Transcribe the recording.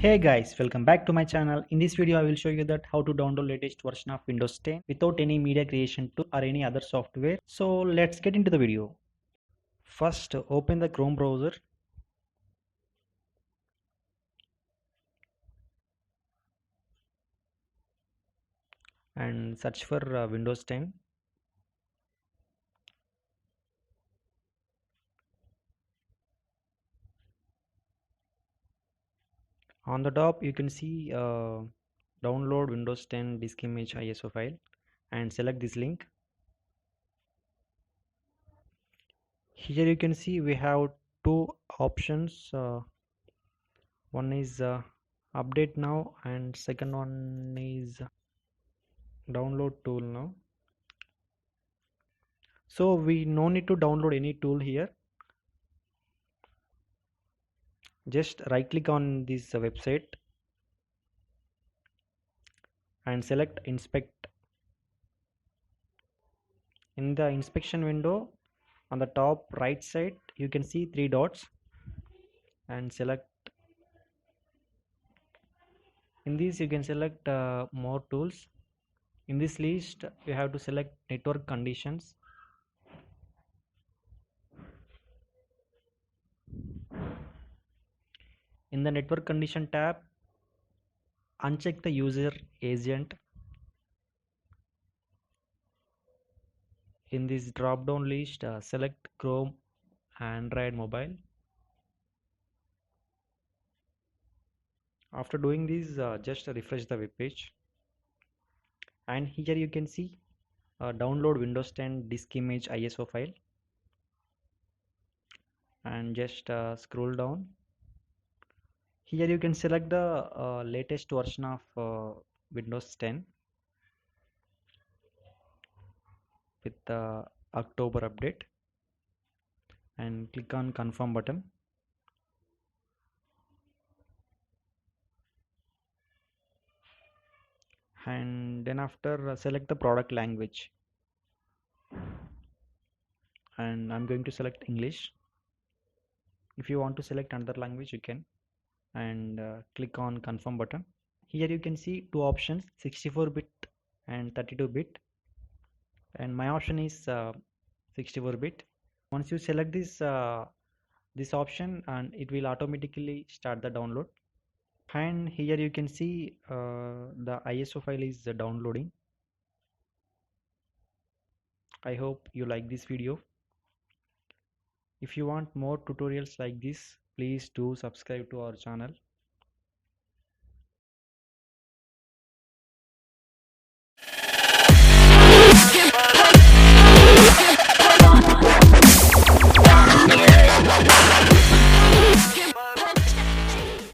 Hey guys, welcome back to my channel. In this video I will show you that how to download latest version of Windows 10 without any media creation tool or any other software. So let's get into the video. First open the Chrome browser and search for Windows 10. On the top you can see download Windows 10 disk image ISO file and select this link. Here you can see we have two options. One is update now and second one is download tool now. So we no need to download any tool here. Just right click on this website and select inspect. In the inspection window on the top right side you can see three dots and select. In this you can select more tools. In this list you have to select network conditions. In the network condition tab, uncheck the user agent. In this drop down list select Chrome, Android mobile. After doing this just refresh the web page and here you can see download Windows 10 disk image ISO file and just scroll down. Here you can select the latest version of Windows 10 with the October update and click on confirm button. And then after select the product language and I'm going to select English. If you want to select another language you can, and click on confirm button. Here you can see two options, 64-bit and 32-bit, and my option is 64-bit. Once you select this option and it will automatically start the download. And here you can see the ISO file is downloading. I hope you like this video. If you want more tutorials like this, please do subscribe to our channel.